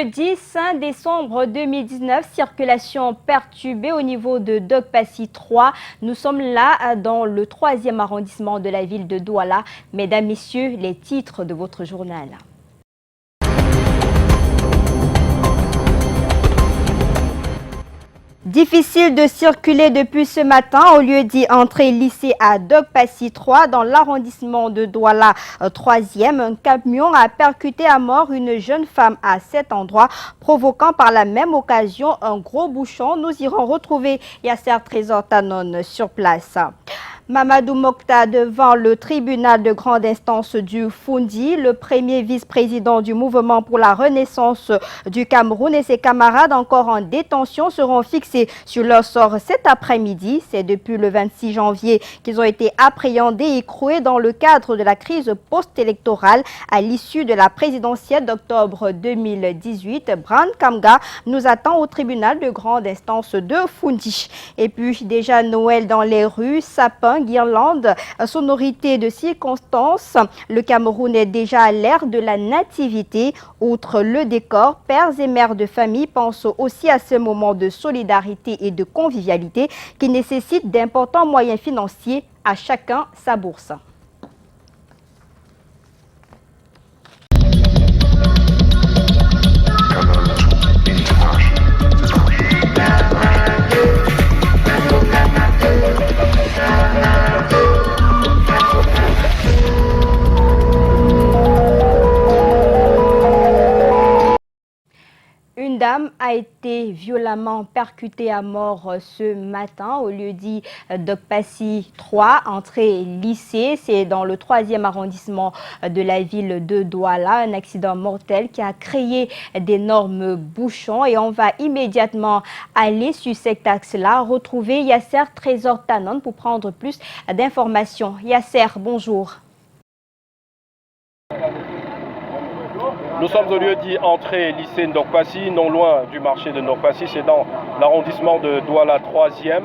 Jeudi 5 décembre 2019, circulation perturbée au niveau de Dokpassi 3. Nous sommes là dans le 3e arrondissement de la ville de Douala. Mesdames, Messieurs, les titres de votre journal. Difficile de circuler depuis ce matin au lieu d'y entrer lycée à Dokpassi 3 dans l'arrondissement de Douala 3e. Un camion a percuté à mort une jeune femme à cet endroit, provoquant par la même occasion un gros bouchon. Nous irons retrouver Yasser Trésor Tanon sur place. Mamadou Mokta devant le tribunal de grande instance du Foundi. Le premier vice-président du mouvement pour la renaissance du Cameroun et ses camarades encore en détention seront fixés sur leur sort cet après-midi. C'est depuis le 26 janvier qu'ils ont été appréhendés et écroués dans le cadre de la crise post-électorale à l'issue de la présidentielle d'octobre 2018. Bran Kamga nous attend au tribunal de grande instance de Foundi. Et puis déjà Noël dans les rues, sapins, guirlandes, sonorités de circonstances. Le Cameroun est déjà à l'ère de la nativité. Outre le décor, pères et mères de famille pensent aussi à ce moment de solidarité et de convivialité qui nécessite d'importants moyens financiers, à chacun sa bourse. Une dame a été violemment percutée à mort ce matin au lieu-dit Dokpassi 3, entrée lycée. C'est dans le 3e arrondissement de la ville de Douala. Un accident mortel qui a créé d'énormes bouchons. Et on va immédiatement aller sur cet axe-là, retrouver Yasser Trésor Tanon pour prendre plus d'informations. Yasser, bonjour. Nous sommes au lieu dit entrée lycée Ndokpassi, non loin du marché de Ndokpassi, c'est dans l'arrondissement de Douala 3e.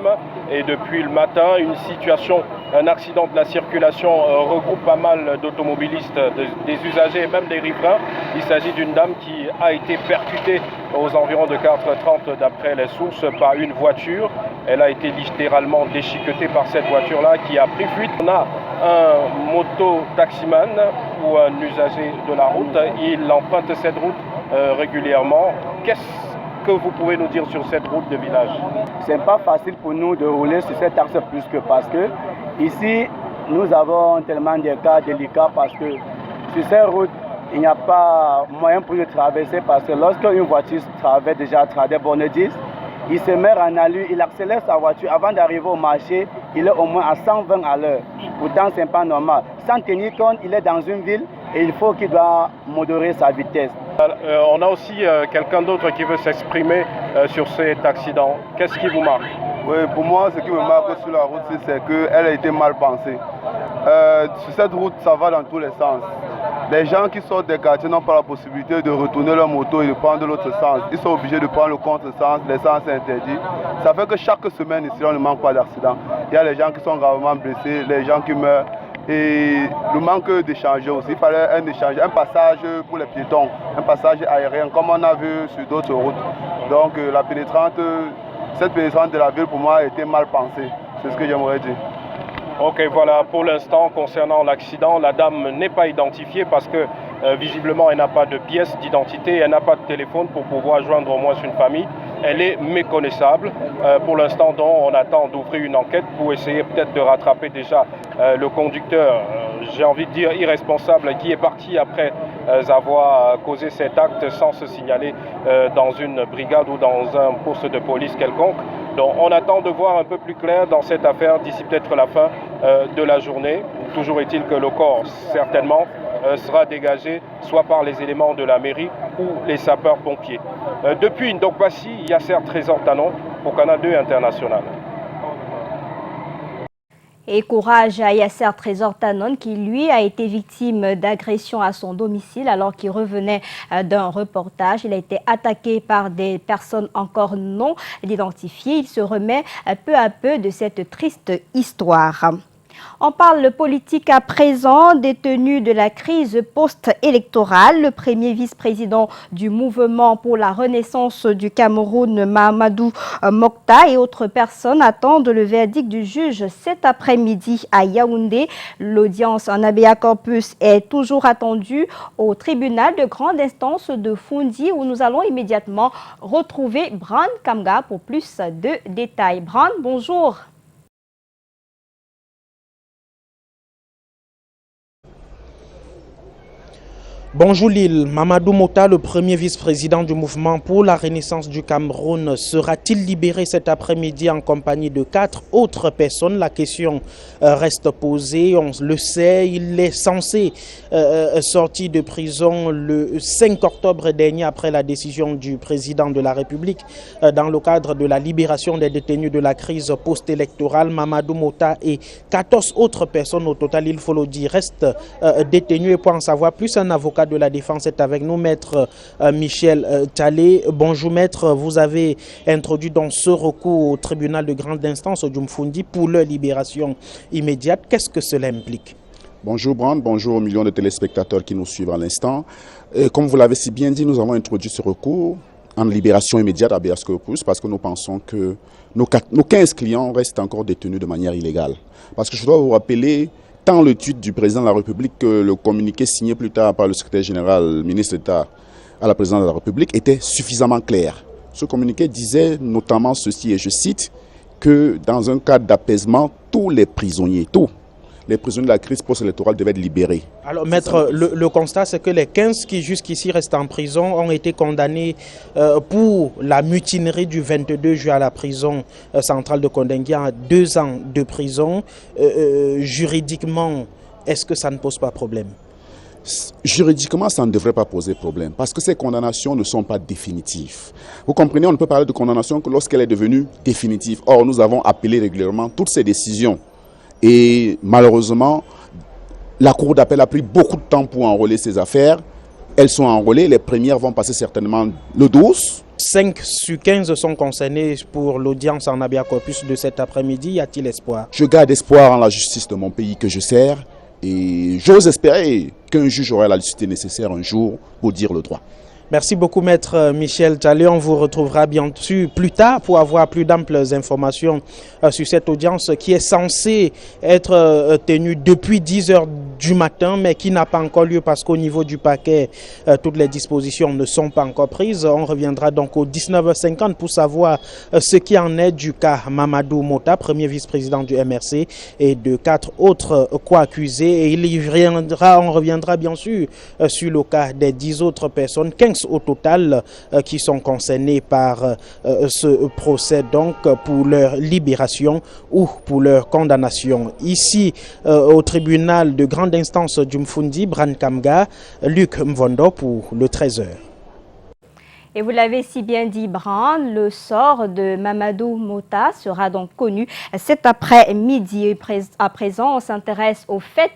Et depuis le matin, une situation, un accident de la circulation regroupe pas mal d'automobilistes, des usagers et même des riverains. Il s'agit d'une dame qui a été percutée aux environs de 4h30 d'après les sources par une voiture. Elle a été littéralement déchiquetée par cette voiture-là qui a pris fuite. On a un moto-taximan ou un usager de la route. Il emprunte cette route régulièrement. Qu'est-ce que vous pouvez nous dire sur cette route de village? C'est pas facile pour nous de rouler sur cet axe plus que parce que ici, nous avons tellement de cas délicats parce que sur cette route, il n'y a pas moyen pour nous de traverser parce que lorsque une voiture traverse déjà à travers borne 10, il se met en allure, il accélère sa voiture avant d'arriver au marché, il est au moins à 120 à l'heure. Pourtant, ce n'est pas normal. Sans tenir compte, il est dans une ville et il faut qu'il doit modérer sa vitesse. On a aussi quelqu'un d'autre qui veut s'exprimer sur cet accident. Qu'est-ce qui vous marque? Oui, pour moi, ce qui me marque sur la route, c'est qu'elle a été mal pensée. Sur cette route, ça va dans tous les sens. Les gens qui sortent des quartiers n'ont pas la possibilité de retourner leur moto et de prendre l'autre sens. Ils sont obligés de prendre le contre-sens, les sens interdits. Ça fait que chaque semaine ici, on ne manque pas d'accidents. Il y a les gens qui sont gravement blessés, les gens qui meurent. Et le manque d'échanger aussi. Il fallait un échange, un passage pour les piétons, un passage aérien, comme on a vu sur d'autres routes. Donc cette pénétrante de la ville, pour moi, a été mal pensée. C'est ce que j'aimerais dire. Ok, voilà, pour l'instant, concernant l'accident, la dame n'est pas identifiée parce que visiblement, elle n'a pas de pièce d'identité, elle n'a pas de téléphone pour pouvoir joindre au moins une famille. Elle est méconnaissable. Pour l'instant, on attend d'ouvrir une enquête pour essayer peut-être de rattraper déjà le conducteur, j'ai envie de dire irresponsable, qui est parti après avoir causé cet acte sans se signaler dans une brigade ou dans un poste de police quelconque. Donc on attend de voir un peu plus clair dans cette affaire d'ici peut-être la fin de la journée. Toujours est-il que le corps, certainement, sera dégagé soit par les éléments de la mairie ou les sapeurs-pompiers. Depuis Ndokpassi, Yasser Trésor Tanon pour Canal 2 International. Et courage à Yasser Trésor Tanon qui, lui, a été victime d'agression à son domicile alors qu'il revenait d'un reportage. Il a été attaqué par des personnes encore non identifiées. Il se remet peu à peu de cette triste histoire. On parle politique à présent. Détenu de la crise post-électorale, le premier vice-président du mouvement pour la renaissance du Cameroun, Mamadou Mokta, et autres personnes attendent le verdict du juge cet après-midi à Yaoundé. L'audience en habeas corpus est toujours attendue au tribunal de grande instance de Foundi, où nous allons immédiatement retrouver Bran Kamga pour plus de détails. Bran, bonjour. Bonjour Lille. Mamadou Mokta, le premier vice-président du mouvement pour la renaissance du Cameroun, sera-t-il libéré cet après-midi en compagnie de 4 autres personnes? La question reste posée. On le sait, il est censé sortir de prison le 5 octobre dernier après la décision du président de la République dans le cadre de la libération des détenus de la crise post-électorale. Mamadou Mokta et 14 autres personnes au total, il faut le dire, restent détenus. Et pour en savoir plus, un avocat de la défense est avec nous, maître Michel Tallé. Bonjour maître, vous avez introduit dans ce recours au tribunal de grande instance au Djumfundi pour leur libération immédiate. Qu'est-ce que cela implique? Bonjour Brand, bonjour aux millions de téléspectateurs qui nous suivent à l'instant. Comme vous l'avez si bien dit, nous avons introduit ce recours en libération immédiate à habeas corpus parce que nous pensons que nos 15 clients restent encore détenus de manière illégale. Parce que je dois vous rappeler tant le tweet du président de la République que le communiqué signé plus tard par le secrétaire général, ministre d'État à la présidence de la République était suffisamment clair. Ce communiqué disait notamment ceci, et je cite, que dans un cadre d'apaisement, tous les prisonniers de la crise post-électorale devaient être libérés. Alors maître, le constat c'est que les 15 qui jusqu'ici restent en prison ont été condamnés pour la mutinerie du 22 juillet à la prison centrale de Kondengi à 2 ans de prison. Juridiquement, est-ce que ça ne pose pas problème? Juridiquement, ça ne devrait pas poser problème parce que ces condamnations ne sont pas définitives. Vous comprenez, on ne peut parler de condamnation que lorsqu'elle est devenue définitive. Or, nous avons appelé régulièrement toutes ces décisions. Et malheureusement, la Cour d'appel a pris beaucoup de temps pour enrôler ces affaires. Elles sont enrôlées, les premières vont passer certainement le 12. 5 sur 15 sont concernés pour l'audience en habeas corpus de cet après-midi. Y a-t-il espoir? Je garde espoir en la justice de mon pays que je sers. Et j'ose espérer qu'un juge aura la lucidité nécessaire un jour pour dire le droit. Merci beaucoup maître Michel Tallé. On vous retrouvera bien sûr plus tard pour avoir plus d'amples informations sur cette audience qui est censée être tenue depuis 10 h du matin mais qui n'a pas encore lieu parce qu'au niveau du paquet, toutes les dispositions ne sont pas encore prises. On reviendra donc au 19 h 50 pour savoir ce qui en est du cas Mamadou Mokta, premier vice-président du MRC, et de 4 autres co-accusés. Et on reviendra bien sûr sur le cas des 10 autres personnes, 15 au total qui sont concernés par ce procès donc pour leur libération ou pour leur condamnation. Ici au tribunal de grande instance du Mfundi, Bran Kamga, Luc Mvondo pour le 13 h. Et vous l'avez si bien dit, Bran, le sort de Mamadou Mokta sera donc connu cet après-midi. À présent, on s'intéresse aux fêtes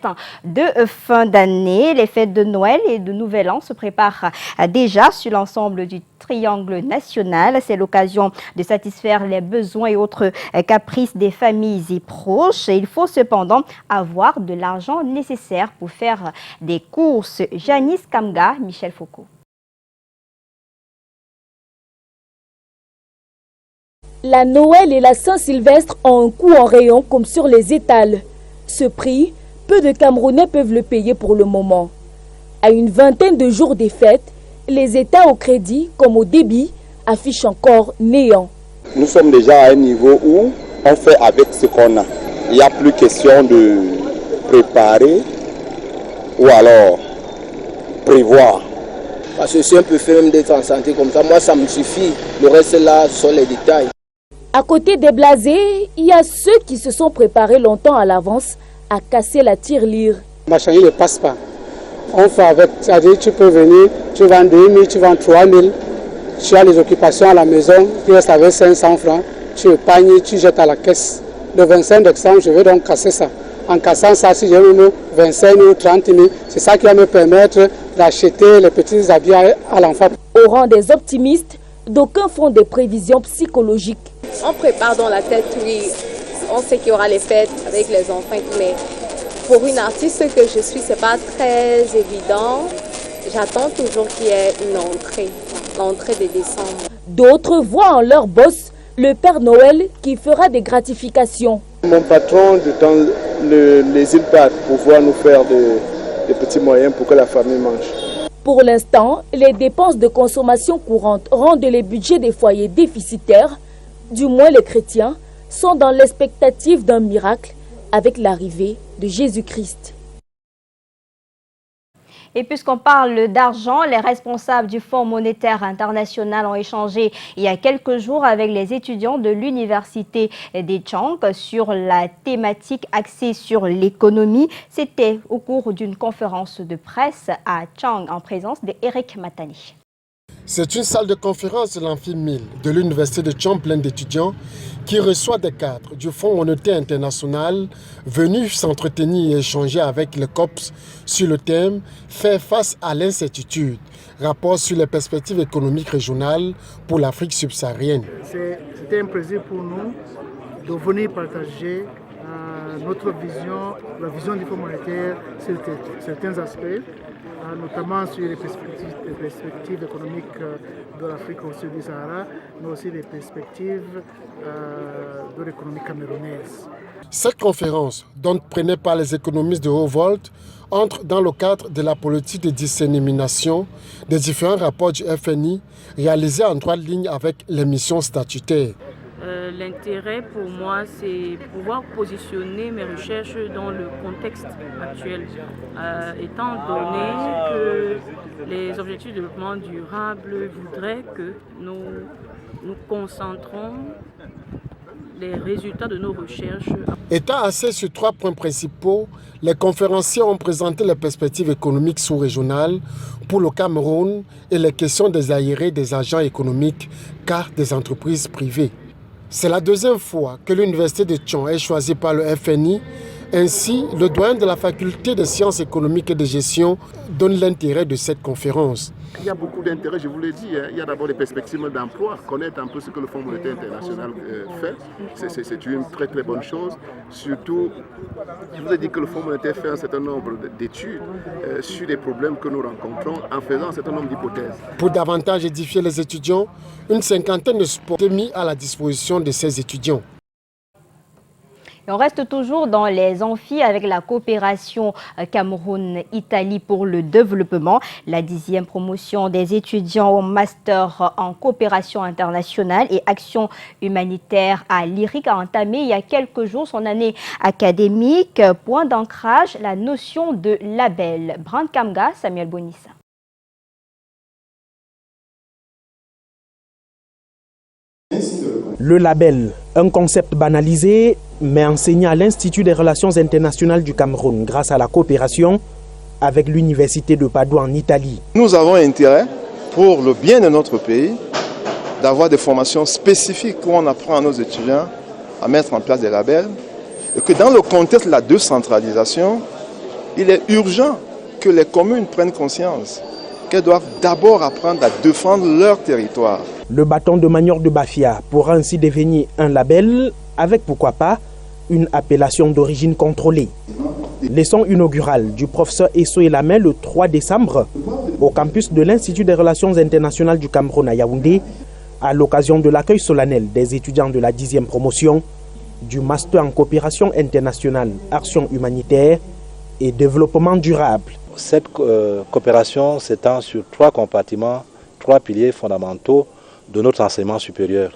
de fin d'année. Les fêtes de Noël et de Nouvel An se préparent déjà sur l'ensemble du triangle national. C'est l'occasion de satisfaire les besoins et autres caprices des familles et proches. Il faut cependant avoir de l'argent nécessaire pour faire des courses. Janice Kamga, Michel Foucault. La Noël et la Saint-Sylvestre ont un coût en rayon comme sur les étals. Ce prix, peu de Camerounais peuvent le payer pour le moment. À une vingtaine de jours des fêtes, les États au crédit comme au débit affichent encore néant. Nous sommes déjà à un niveau où on fait avec ce qu'on a. Il n'y a plus question de préparer ou alors prévoir. Parce que si on peut faire même d'être en santé comme ça, moi ça me suffit. Le reste là sont les détails. À côté des blasés, il y a ceux qui se sont préparés longtemps à l'avance à casser la tirelire. Machin, il ne passe pas. On fait avec, c'est-à-dire tu peux venir, tu vends 2 000, tu vends 3 000, tu as les occupations à la maison, tu restes avec 500 francs, tu épargnes, tu jettes à la caisse. Le 25 décembre, je vais donc casser ça. En cassant ça, si j'ai 25 000 ou 30 000, c'est ça qui va me permettre d'acheter les petits habits à l'enfant. Au rang des optimistes, d'aucuns font des prévisions psychologiques. On prépare dans la tête, oui, on sait qu'il y aura les fêtes avec les enfants et tout, mais pour une artiste que je suis, c'est pas très évident. J'attends toujours qu'il y ait une entrée, l'entrée de décembre. D'autres voient en leur boss le Père Noël qui fera des gratifications. Mon patron dans les ILPAD pour pouvoir nous faire des petits moyens pour que la famille mange. Pour l'instant, les dépenses de consommation courante rendent les budgets des foyers déficitaires. Du moins les chrétiens sont dans l'expectative d'un miracle avec l'arrivée de Jésus-Christ. Et puisqu'on parle d'argent, les responsables du Fonds monétaire international ont échangé il y a quelques jours avec les étudiants de l'université des Chang sur la thématique axée sur l'économie. C'était au cours d'une conférence de presse à Chang en présence d'Eric Matani. C'est une salle de conférence de l'Amphi 1000 de l'université de Chang pleine d'étudiants qui reçoit des cadres du Fonds monétaire international venus s'entretenir et échanger avec le COPS sur le thème « Faire face à l'incertitude », rapport sur les perspectives économiques régionales pour l'Afrique subsaharienne. C'était un plaisir pour nous de venir partager notre vision, la vision du Fonds monétaire sur certains aspects, notamment sur les perspectives économiques de l'Afrique au sud du Sahara, mais aussi les perspectives de l'économie camerounaise. Cette conférence, dont prenaient part les économistes de haut volt, entre dans le cadre de la politique de dissémination des différents rapports du FNI réalisés en 3 lignes avec les missions statutaires. L'intérêt pour moi, c'est pouvoir positionner mes recherches dans le contexte actuel, étant donné que les objectifs de développement durable voudraient que nous concentrons les résultats de nos recherches. Étant assis sur 3 points principaux, les conférenciers ont présenté les perspectives économiques sous-régionales pour le Cameroun et les questions des aérés des agents économiques car des entreprises privées. C'est la 2e fois que l'université de Chang est choisie par le FNI. Ainsi, le doyen de la faculté de sciences économiques et de gestion donne l'intérêt de cette conférence. Il y a beaucoup d'intérêt, je vous l'ai dit. Il y a d'abord les perspectives d'emploi, connaître un peu ce que le Fonds monétaire international fait. C'est une très très bonne chose. Surtout, je vous ai dit que le Fonds monétaire fait un certain nombre d'études sur les problèmes que nous rencontrons en faisant un certain nombre d'hypothèses. Pour davantage édifier les étudiants, une 50aine de spots est mis à la disposition de ces étudiants. Et on reste toujours dans les amphis avec la coopération Cameroun-Italie pour le développement. La 10e promotion des étudiants au master en coopération internationale et action humanitaire à l'IRIC a entamé il y a quelques jours son année académique. Point d'ancrage, la notion de label. Brand Kamga, Samuel Bonissa. Le label, un concept banalisé, mais enseigné à l'Institut des relations internationales du Cameroun grâce à la coopération avec l'Université de Padoue en Italie. Nous avons intérêt, pour le bien de notre pays, d'avoir des formations spécifiques où on apprend à nos étudiants à mettre en place des labels et que dans le contexte de la décentralisation, il est urgent que les communes prennent conscience qu'elles doivent d'abord apprendre à défendre leur territoire. Le bâton de manioc de Bafia pourra ainsi devenir un label avec, pourquoi pas, une appellation d'origine contrôlée. Leçon inaugurale du professeur Esso Elamé le 3 décembre au campus de l'Institut des relations internationales du Cameroun à Yaoundé à l'occasion de l'accueil solennel des étudiants de la 10e promotion du Master en coopération internationale, action humanitaire et développement durable. Cette coopération s'étend sur 3 compartiments, 3 piliers fondamentaux de notre enseignement supérieur.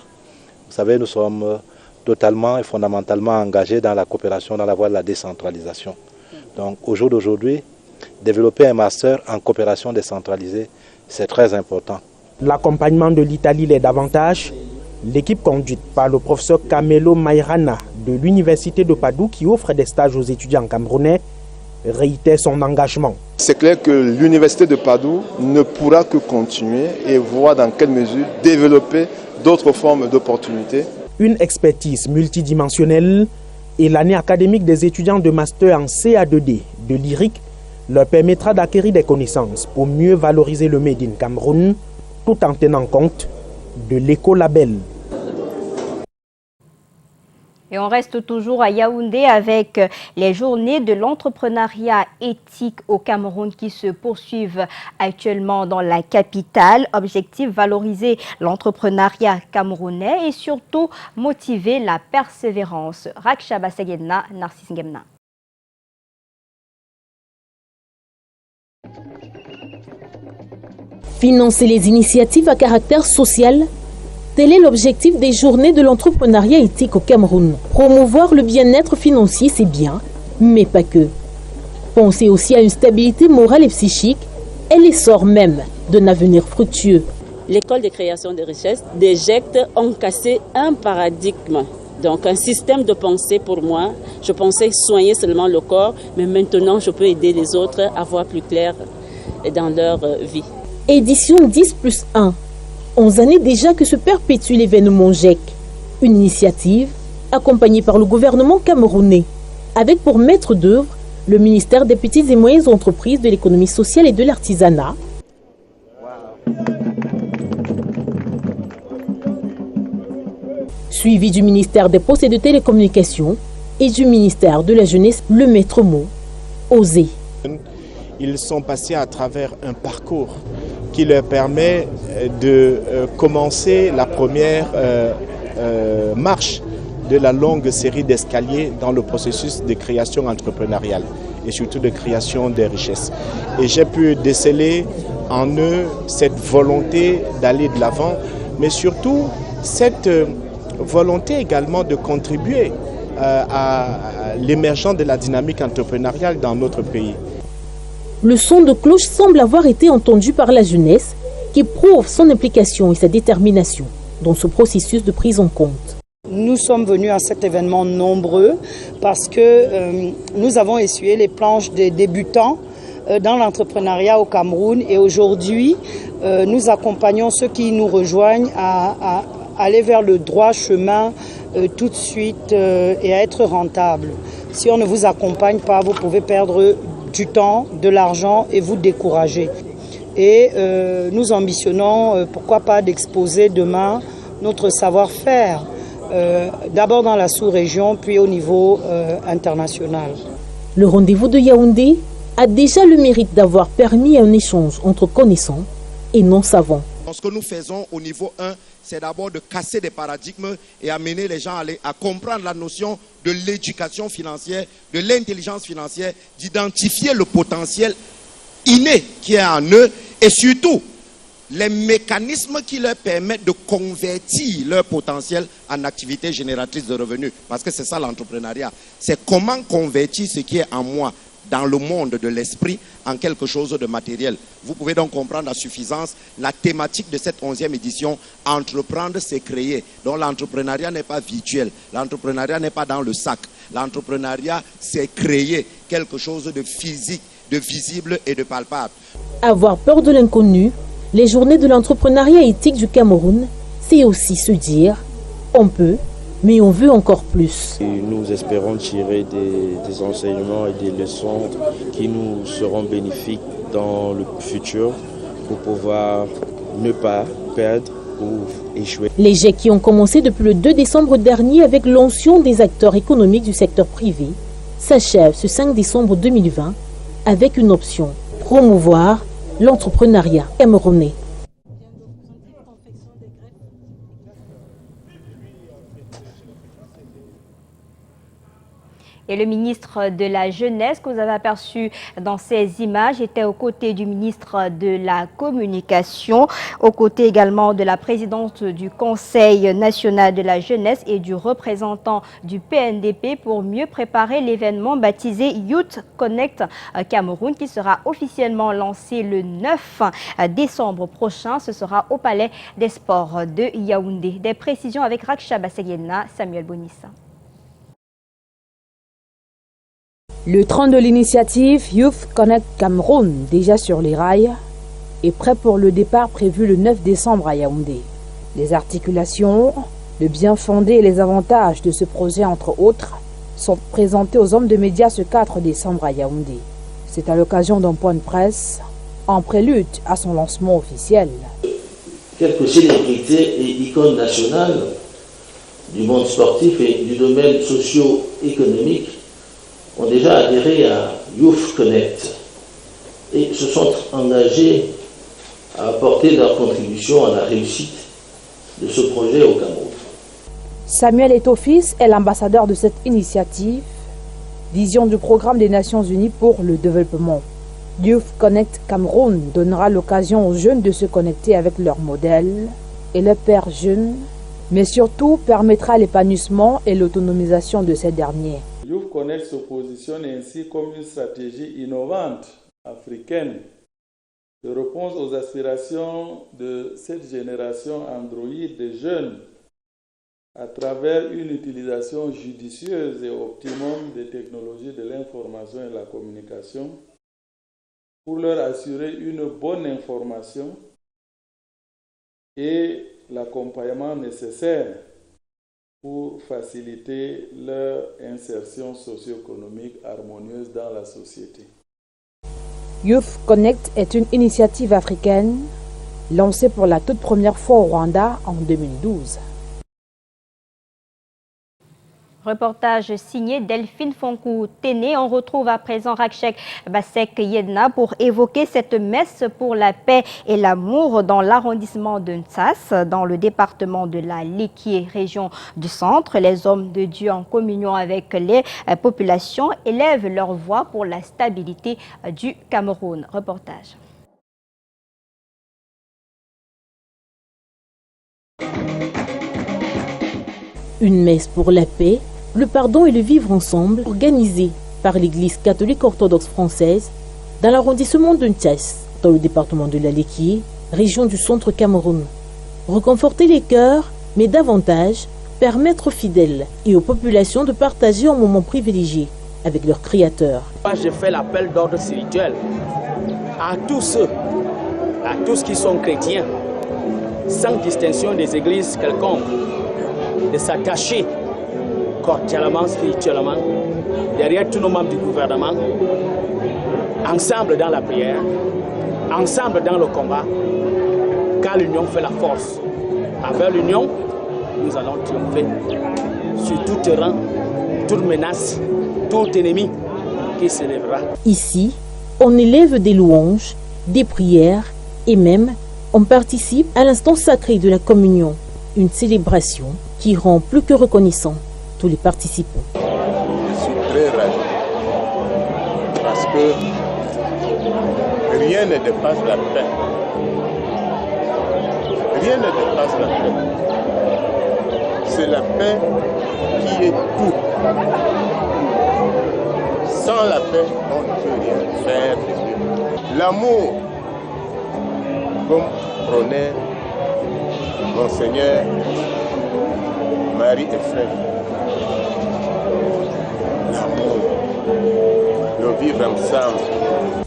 Vous savez, nous sommes totalement et fondamentalement engagés dans la coopération dans la voie de la décentralisation. Donc au jour d'aujourd'hui, développer un master en coopération décentralisée, c'est très important. L'accompagnement de l'Italie l'est davantage. L'équipe conduite par le professeur Camelo Mairana de l'Université de Padoue qui offre des stages aux étudiants camerounais réitère son engagement. C'est clair que l'Université de Padoue ne pourra que continuer et voir dans quelle mesure développer d'autres formes d'opportunités. Une expertise multidimensionnelle et l'année académique des étudiants de master en CA2D de l'IRIC leur permettra d'acquérir des connaissances pour mieux valoriser le Made in Cameroun tout en tenant compte de l'écolabel. Et on reste toujours à Yaoundé avec les journées de l'entrepreneuriat éthique au Cameroun qui se poursuivent actuellement dans la capitale. Objectif, valoriser l'entrepreneuriat camerounais et surtout motiver la persévérance. Raksha Basagena, Narcisse Ngemna. Financer les initiatives à caractère social, tel est l'objectif des journées de l'entrepreneuriat éthique au Cameroun. Promouvoir le bien-être financier, c'est bien, mais pas que. Penser aussi à une stabilité morale et psychique et l'essor même d'un avenir fructueux. L'école de création de richesses, des GECT ont cassé un paradigme. Donc un système de pensée pour moi. Je pensais soigner seulement le corps, mais maintenant je peux aider les autres à voir plus clair dans leur vie. Édition 10+1. 11 années déjà que se perpétue l'événement GEC, une initiative accompagnée par le gouvernement camerounais, avec pour maître d'œuvre le ministère des Petites et Moyennes Entreprises, de l'économie sociale et de l'artisanat, suivi du ministère des Postes et de Télécommunications et du ministère de la Jeunesse, le maître mot, oser. Ils sont passés à travers un parcours qui leur permet de commencer la première marche de la longue série d'escaliers dans le processus de création entrepreneuriale et surtout de création des richesses. Et j'ai pu déceler en eux cette volonté d'aller de l'avant, mais surtout cette volonté également de contribuer à l'émergence de la dynamique entrepreneuriale dans notre pays. Le son de cloche semble avoir été entendu par la jeunesse qui prouve son implication et sa détermination dans ce processus de prise en compte. Nous sommes venus à cet événement nombreux parce que nous avons essuyé les planches des débutants dans l'entrepreneuriat au Cameroun et aujourd'hui nous accompagnons ceux qui nous rejoignent à aller vers le droit chemin tout de suite et à être rentable. Si on ne vous accompagne pas, vous pouvez perdre du temps, de l'argent et vous décourager. Et nous ambitionnons, pourquoi pas, d'exposer demain notre savoir-faire, d'abord dans la sous-région, puis au niveau international. Le rendez-vous de Yaoundé a déjà le mérite d'avoir permis un échange entre connaissants et non-savants. Ce que nous faisons au niveau 1, c'est d'abord de casser des paradigmes et amener les gens à comprendre la notion de l'éducation financière, de l'intelligence financière, d'identifier le potentiel inné qui est en eux et surtout les mécanismes qui leur permettent de convertir leur potentiel en activité génératrice de revenus. Parce que c'est ça l'entrepreneuriat. C'est comment convertir ce qui est en moi dans le monde de l'esprit en quelque chose de matériel. Vous pouvez donc comprendre à suffisance la thématique de cette 11e édition. Entreprendre, c'est créer. Donc l'entrepreneuriat n'est pas virtuel. L'entrepreneuriat n'est pas dans le sac. L'entrepreneuriat, c'est créer quelque chose de physique, de visible et de palpable. Avoir peur de l'inconnu, les journées de l'entrepreneuriat éthique du Cameroun, c'est aussi se dire on peut, mais on veut encore plus. Et nous espérons tirer des enseignements et des leçons qui nous seront bénéfiques dans le futur pour pouvoir ne pas perdre ou échouer. Les GEC qui ont commencé depuis le 2 décembre dernier avec l'onction des acteurs économiques du secteur privé s'achèvent ce 5 décembre 2020 avec une option, promouvoir l'entrepreneuriat camerounais. Et le ministre de la Jeunesse que vous avez aperçu dans ces images était aux côtés du ministre de la Communication, aux côtés également de la présidente du Conseil national de la jeunesse et du représentant du PNDP pour mieux préparer l'événement baptisé Youth Connect Cameroun qui sera officiellement lancé le 9 décembre prochain. Ce sera au Palais des Sports de Yaoundé. Des précisions avec Raksha Basagena, Samuel Bonissa. Le train de l'initiative Youth Connect Cameroun, déjà sur les rails, est prêt pour le départ prévu le 9 décembre à Yaoundé. Les articulations, le bien fondé et les avantages de ce projet, entre autres, sont présentés aux hommes de médias ce 4 décembre à Yaoundé. C'est à l'occasion d'un point de presse, en prélude à son lancement officiel. Quelques célébrités et icônes nationales du monde sportif et du domaine socio-économique ont déjà adhéré à Youth Connect et se sont engagés à apporter leur contribution à la réussite de ce projet au Cameroun. Samuel Etofis est l'ambassadeur de cette initiative, vision du programme des Nations Unies pour le développement. Youth Connect Cameroun donnera l'occasion aux jeunes de se connecter avec leurs modèles et leurs pères jeunes, mais surtout permettra l'épanouissement et l'autonomisation de ces derniers. Youth Connect se positionne ainsi comme une stratégie innovante africaine de réponse aux aspirations de cette génération androïde des jeunes à travers une utilisation judicieuse et optimum des technologies de l'information et de la communication pour leur assurer une bonne information et l'accompagnement nécessaire pour faciliter leur insertion socio-économique harmonieuse dans la société. Youth Connect est une initiative africaine lancée pour la toute première fois au Rwanda en 2012. Reportage signé Delphine Fonkou-Téné. On retrouve à présent Rakchek Basek Yedna pour évoquer cette messe pour la paix et l'amour dans l'arrondissement de Ntsas, dans le département de la Liquié, région du centre. Les hommes de Dieu en communion avec les populations élèvent leur voix pour la stabilité du Cameroun. Reportage. Une messe pour la paix, le pardon et le vivre ensemble, organisée par l'Église catholique orthodoxe française dans l'arrondissement de Ntsas, dans le département de la Liquié, région du centre Cameroun. Reconforter les cœurs, mais davantage permettre aux fidèles et aux populations de partager un moment privilégié avec leur Créateur. Moi, je fais l'appel d'ordre spirituel à tous ceux, à tous qui sont chrétiens, sans distinction des églises quelconques, de s'attacher cordialement, spirituellement, derrière tous nos membres du gouvernement, ensemble dans la prière, ensemble dans le combat, car l'union fait la force. Avec l'union, nous allons triompher sur tout terrain, toute menace, tout ennemi qui s'élèvera. Ici, on élève des louanges, des prières et même on participe à l'instant sacré de la communion, une célébration qui rend plus que reconnaissant tous les participants. Je suis très ravi parce que rien ne dépasse la paix. Rien ne dépasse la paix. C'est la paix qui est tout. Sans la paix, on ne peut rien faire. L'amour, comme prônait Monseigneur Marie et Frère. L'amour, le vivre ensemble.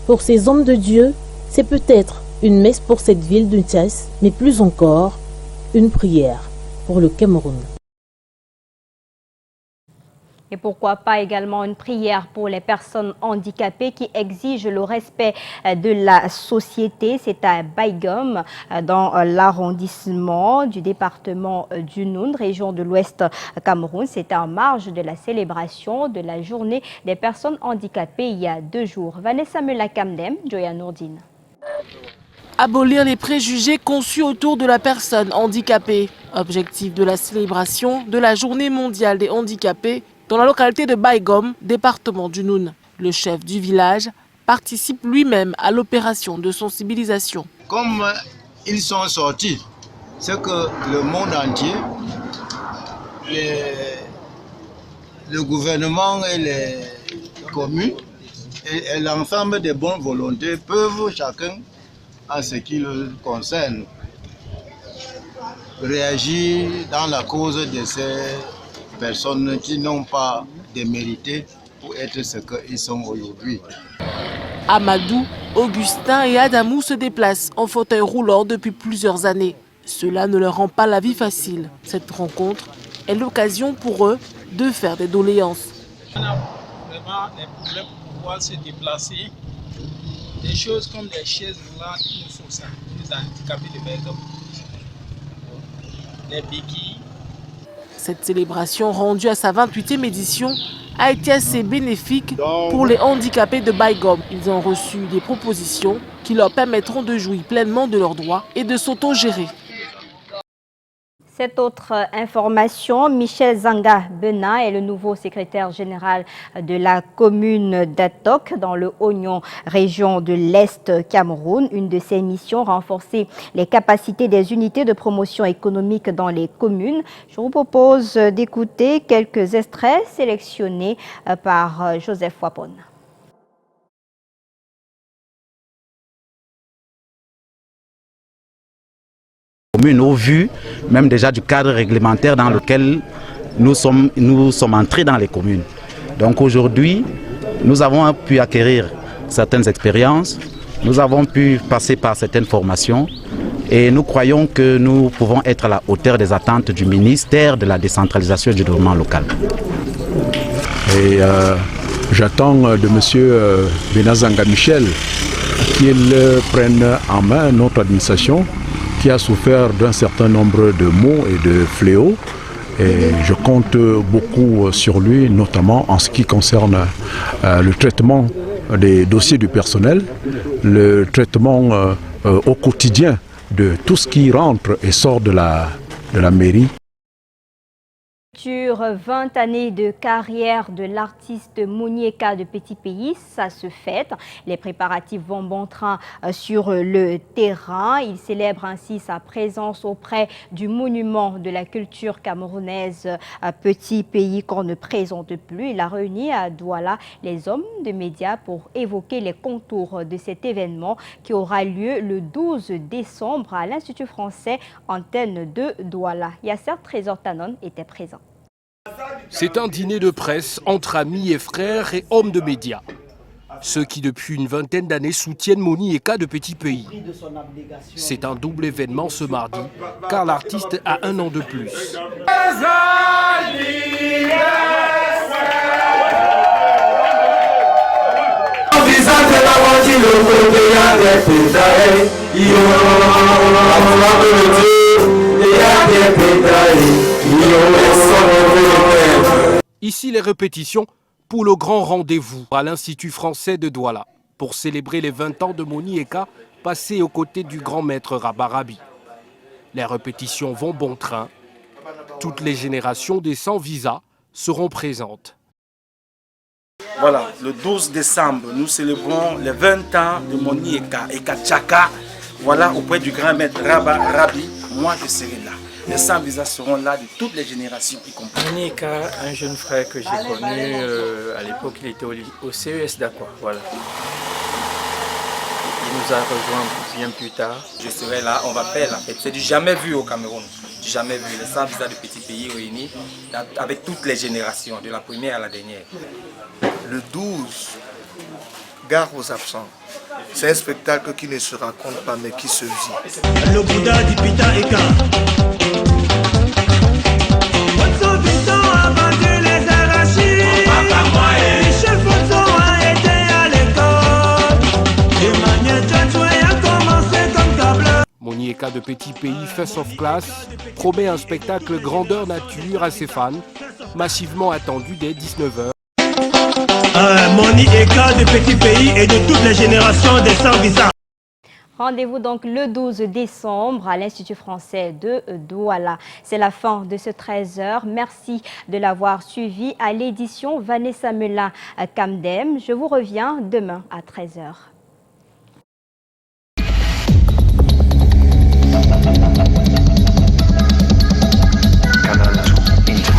Pour ces hommes de Dieu, c'est peut-être une messe pour cette ville de Ntsas, mais plus encore, une prière pour le Cameroun. Et pourquoi pas également une prière pour les personnes handicapées qui exigent le respect de la société. C'est à Baïgom, dans l'arrondissement du département du Noun, région de l'Ouest Cameroun. C'était en marge de la célébration de la journée des personnes handicapées il y a 2 jours. Vanessa Melakamdem, Joya Nourdine. Abolir les préjugés conçus autour de la personne handicapée. Objectif de la célébration de la journée mondiale des handicapés dans la localité de Baïgom, département du Noun. Le chef du village participe lui-même à l'opération de sensibilisation. Comme ils sont sortis, c'est que le monde entier, le gouvernement et les communes et l'ensemble des bonnes volontés peuvent chacun, à ce qui le concerne, réagir dans la cause de ces personnes qui n'ont pas démérité pour être ce qu'ils sont aujourd'hui. Amadou, Augustin et Adamou se déplacent en fauteuil roulant depuis plusieurs années. Cela ne leur rend pas la vie facile. Cette rencontre est l'occasion pour eux de faire des doléances. On a vraiment des problèmes pour pouvoir se déplacer. Des choses comme des chaises roulantes qui nous faut ça, les handicapés de Baïgom. Des béquilles. Cette célébration, rendue à sa 28e édition, a été assez bénéfique pour les handicapés de Baïgom. Ils ont reçu des propositions qui leur permettront de jouir pleinement de leurs droits et de s'autogérer. Cette autre information, Michel Zanga Bena est le nouveau secrétaire général de la commune d'Atok dans le Oignon, région de l'Est Cameroun. Une de ses missions, renforcer les capacités des unités de promotion économique dans les communes. Je vous propose d'écouter quelques extraits sélectionnés par Joseph Wapon. Au vu même déjà du cadre réglementaire dans lequel nous sommes entrés dans les communes. Donc aujourd'hui, nous avons pu acquérir certaines expériences, nous avons pu passer par certaines formations et nous croyons que nous pouvons être à la hauteur des attentes du ministère de la décentralisation et du développement local. Et j'attends de M. Bena Zanga Michel qu'il prenne en main notre administration qui a souffert d'un certain nombre de maux et de fléaux. Et je compte beaucoup sur lui, notamment en ce qui concerne le traitement des dossiers du personnel, le traitement au quotidien de tout ce qui rentre et sort de la mairie. Sur 20 années de carrière de l'artiste Monieka de Petit Pays, ça se fête. Les préparatifs vont bon train sur le terrain. Il célèbre ainsi sa présence auprès du monument de la culture camerounaise Petit Pays qu'on ne présente plus. Il a réuni à Douala les hommes de médias pour évoquer les contours de cet événement qui aura lieu le 12 décembre à l'Institut français Antenne de Douala. Yasser Trésor Tanon était présent. C'est un dîner de presse entre amis et frères et hommes de médias. Ceux qui depuis une vingtaine d'années soutiennent Monieka de Petit Pays. C'est un double événement ce mardi, car l'artiste a un an de plus. Ici les répétitions pour le grand rendez-vous à l'Institut français de Douala pour célébrer les 20 ans de Monieka passés aux côtés du grand maître Rabarabi. Les répétitions vont bon train. Toutes les générations des sans-visa seront présentes. Voilà, le 12 décembre, nous célébrons les 20 ans de Monieka et Kachaka. Voilà, auprès du grand maître Rabarabi, moi je serai là. Les sans-visa seront là de toutes les générations y compris. Monieka, un jeune frère que j'ai connu à l'époque, il était au CES d'Aqua. Voilà. Il nous a rejoints bien plus tard. Je serai là, on va faire la fête. C'est du jamais vu au Cameroun. Du jamais vu. Les sans-visa de Petit Pays réunis avec toutes les générations, de la première à la dernière. Le 12, gare aux absents. C'est un spectacle qui ne se raconte pas mais qui se vit. Le Bouddha du Pita Eka. Monieka de Petit Pays, Face of Class, promet un spectacle grandeur nature à ses fans, massivement attendu dès 19h. Monieka de Petit Pays et de toutes les générations des sans-visa. Rendez-vous donc le 12 décembre à l'Institut français de Douala. C'est la fin de ce 13h. Merci de l'avoir suivi à l'édition Vanessa Melin Camdem. Je vous reviens demain à 13h.